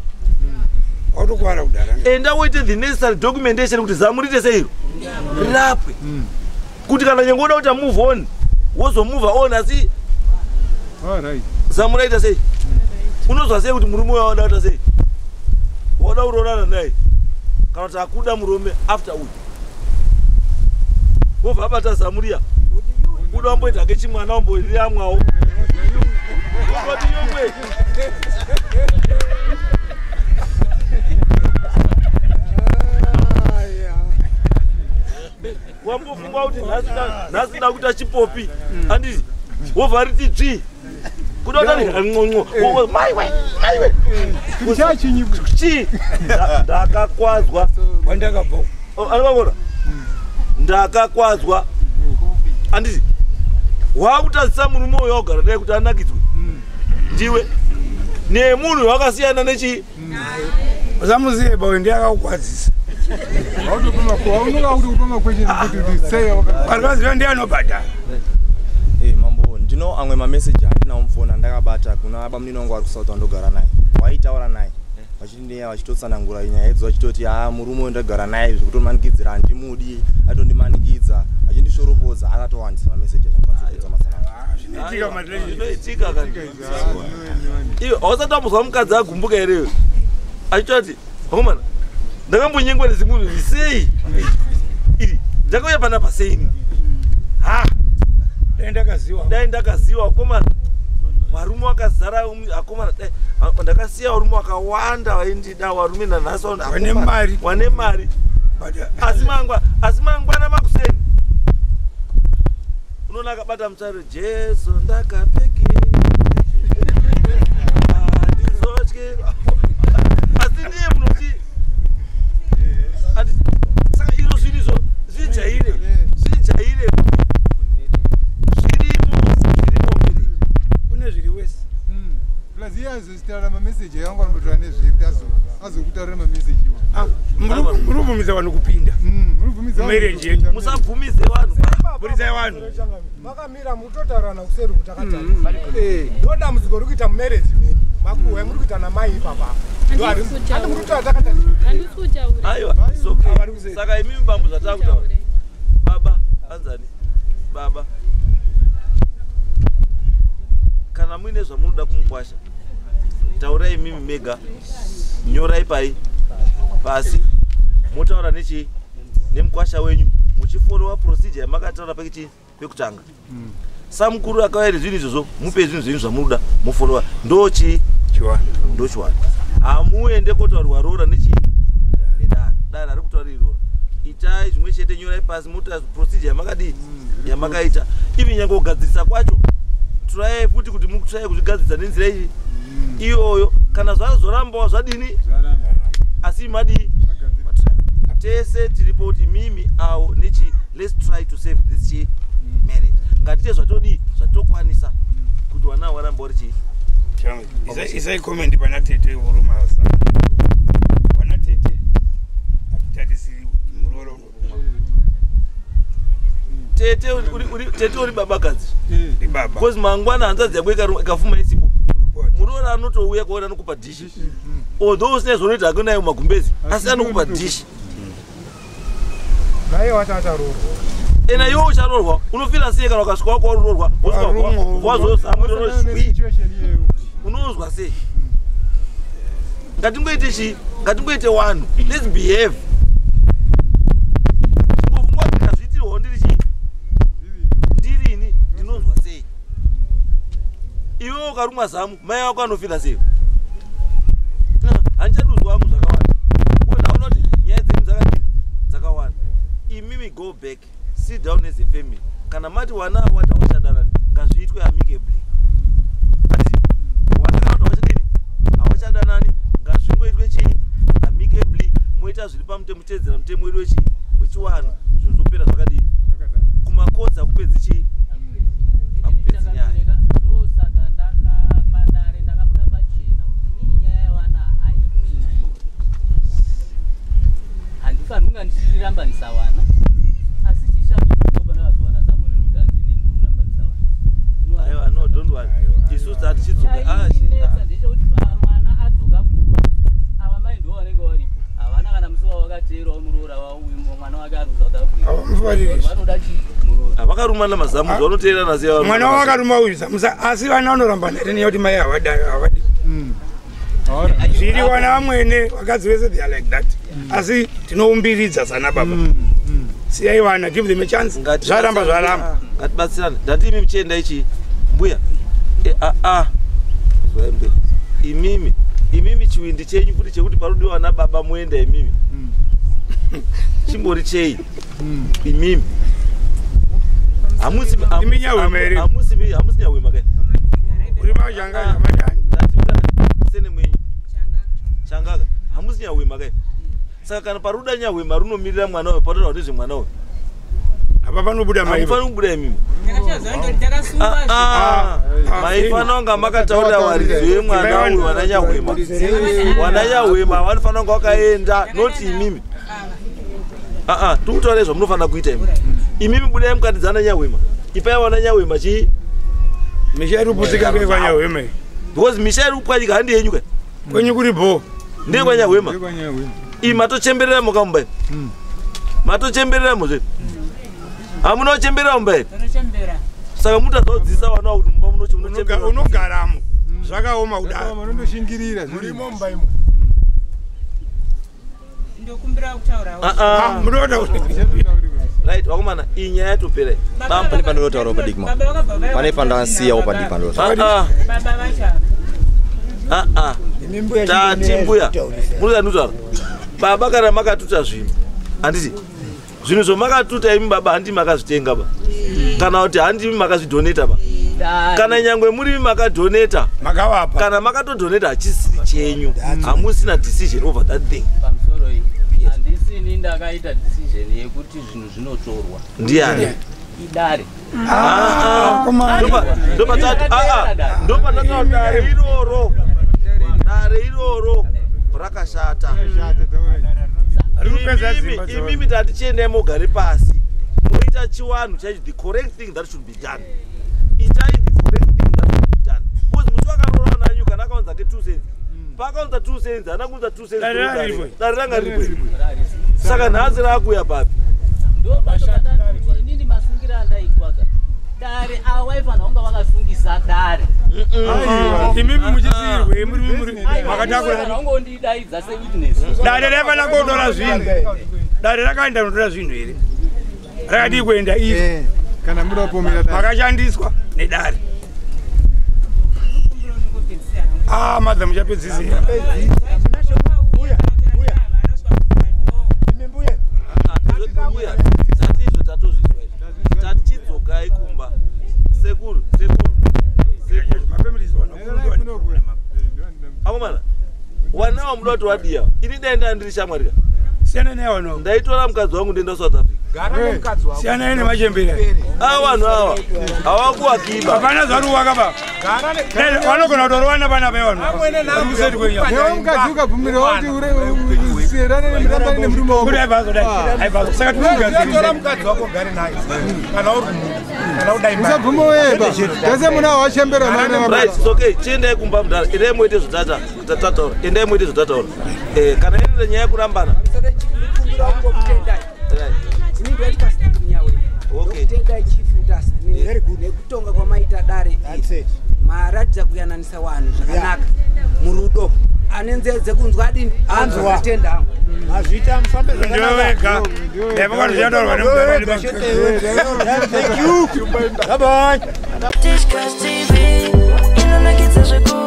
Autokwara kudara. Enda woite the necessary documentation kuti zamu rite seiro rirapwe. kuti kana nyengoda kuti move on wozo move on asi alright zamuraita sei unozwa sei kuti murume wawada kuita sei wada kuronana naye kana kuti akuda murume after uyu wobva abata zamuria uda wamboita kechimwana wamboiriamwawo woti yomwe wambofunga kuti nhasi da kuita chipopi handiti wobva riti dzvi kuda kutani maiwe chi ndakakwadzwa kwandakabva anokakona ndakakwadzwa handiti wakutadzisa murume uyo wagara naye kuti anakidzwe ndiwe nemunhu wakasiyana nechi usamuzive bawe ndiyakakukwadzisa warikaziva ndiyanobhadhara mambo ndino amwe mameseji handinawo mufona ndakabata kuna baba munini wangu ari kusouth wandogara naye waitaura naye vachitineya vachitotsanangura nyaya idzi vachitoti murume ndagara naye zvekutomanikidzira handimudi atondimanikidza vachindishoropodza akatowandisa mameseji achikwanisa zvinoitika iwe hausatambuzwa mukadzi agumbuka here achitoti homana ndakambonyengwa nezimunhu zvisei iri ndakauya pana paseini dai ndakaziva komana varume vakazara akomana ndakasiya varume vakawanda vaindida varume nanhasi wane mari asi mangwana makuseni unoona akabata mutsaro jesu ndakapeke handizotye asi ndiye munoti saka iro zvinizvo zvijaire zvirimo mbiri kune zviri wese laziyazozitaura mameseji yangu anotora nezvekuti azokutaurira mameseji murubvumidza vanhu kupinda mereji yenyu musabvumize vanhu burisai vanhu makamira mutotaurana kuseri kuti akatari ndo dambudziko riri kuita mumereji meni makuhwe muri kuita namai ipapa aiwa saka imimi bambo zvatakutaura baba anzani baba kana muine zvamunoda kumukwasha taurai imimi mega nyorai pai pasi motaura nechi nemukwasha wenyu muchifolowa procedure yamakataura pakichi pekutanga samukuru akawairi zvinhu izvozvo mupe zvinhu zvenyu zvamunoda mufolowa ndochi ndochiwana hamuende kotaurirwa rora nechi nedara ari kutaura irora itai zvimwe chete nyorai pasi mota procedure yamakadii yamakaita ivi nyange kugadzirisa kwacho turai futi kuti mukutsvai kuzvigadzirisa nenzira iyi iyoyo kana zvazorambawo zvadini asi madii tese tiripo kuti mimi awo nechi let's try to save this chi marriage ngatite zvatodii zvatokwanisa kuti wana warambawo richi isai comment pana tete urumaza pana tete atitarisiri muroro tete uri babakadzi because mangwana hanzadzi yako ikafuma isipo muroro anotouya kwaona anokupa dhishi although usina zvonoita hako nayo magumbezi asi anokupa dhishi naye watatarorwa ena iwo ucharorwa unofila sei kana ukasvika wako warorwa wazozamurorozvi unozwa sei ngatingoite chii ngatingoite wanhu let's behave chingofungwa kuti ndazviitirwawo ndiri chii ndirini ndinonzwa sei iwe ukarumwa zamu mai wako anofila sei handichadudzwa wangu zvakawanda unaona kuti nyaya dzenyu dzakadii dzakawanda imimi go back sit down as a family kana mati wana awati hawachadana ngazviitwe amicably wana kana kuti hawachadini hawachadanani ngazvingoitwe chii amicably moita zviri pamutemo teedzera mutemo wedu wechii wechiwanhu zvinhu zvopera zvakadini kumakotsi hakupedzi chii hakupedzi nyaya handifanunga ndichirambanisa wana asi chishamidobana vazowana samurero kuti hanzi inini ndirambanisa wana aiwa no don't worry isusu hatichidzoka ndechekuti mwana adzoka kumba ava mai ndo vanenge varipo havana kana musiwa wakateerwawo muroora mwana wake ari kusouth africa vanoda chii muroora vakarumana mazamu zvanoteerana sei mwana wakaruma uyu zamusa asi vana vanoramba ndareni kuti mai havadi zviri wana vamwene vakadzi vese they are like that asi tinoumbiridza sana baba siyai vana give them a chance zvaramba ngatibatsirane ndati imi michenda ichi mbuya imimi chiwindi chenyu futi chekuti parudi wana baba muenda imimi chimbori chei imimi hamusi nyawema kai uri majanga madani sene mwenyu changaka hamusi nyawema kai saka kana paruda nyawema runomirira mwana we patoda kuti zvimwana we apa panobuda mai panobuda imimi maifana unga makataura warizve mwana uyu wananyawema vanofana unga wakaenda noti imimi tikutaura izvo munofanira kuita imimi budai mukatidzana nyawema ipai wana nyawema chii misha iri kuputsika kwa nyawema because misha iri kupwanyika handi yenyu kai kwenyu kuri bho ndiye kwa nyawema iyi matochemberera mukamumbai matochemberera muzve hamunochemberera mumbai saka mutazodzisa wana kuti mumba unogaramo zvakaoma kudaro vanondoshingirira murimo mumbaimo right wakomana iyi nyaya yatopera pane pandinotaura padikma pane pandasiyawo padikma tati mbuya munozanutaura baba kana makatuta zvinhu handiti zvinhu zvomakatuta imi baba handimi makazvitenga ba kana kuti handimi makazvidhoneta ba kana nyangwe muri makadhoneta makavapa kana makatodhoneta hachisiri chenyu hamusina decision over that thing pamusoro iyi handisini ndakaita decision yekuti zvinhu zvinotorwa ndiani idare ndopatataura dare iroro rakashata imimi tatichiendai mogare pasi moita chiwanhu chaicho the correct thing that should be done itai the correct thing that should be done because musi wakarora nanyu kana akaunza ke 2 cents pakaunza 2 cents hana kunza 2 cents dare ranga ribwe saka nhasi rakuya papi inini masungira andaitwaga dare awaifana unga vakasungisa dare imimi muchisirwe muri makatakura ungondidaidza sewitness dare raifana kutora zvinhu dare rakaenda kunotora zvinhu here rakadi kuenda izvo kana muropomera makashandiswa nedare madza muchapedzisira tatizvo tatozvizwa tatichidzokai kumba sekuru akomana wanawo muda kuti wadiya ini daenda ndiri shamwarika siyana naye wano ndaitora mukadzi wangu ndenda South Africa siyana naye nemachembera vanhu ava havakuwakiba hapana zvari wakaba vanogona kutorwana pana pevanu kuseti mukadzi ukabvumirwa kuti usiyerane nemirambani nemurume wako saka tinotora mukadzi wako gare naye kana uri kana udai usabvuma weba tese muna wachembera right okay chiendai kumba mudhara endai muite zvotataura endai muite zvotataura kana ine nyaya yekurambana nekutonga kwamaita dare maratidza kuyananisa vanhu zvakanaka murudo anenzedze kunzwa adini anzwa tenda hangu azviita mufambe ndovega ndevakanoziyandaurwa Thank you. Bye bye. Discuss TV, inonakidza zvikuru.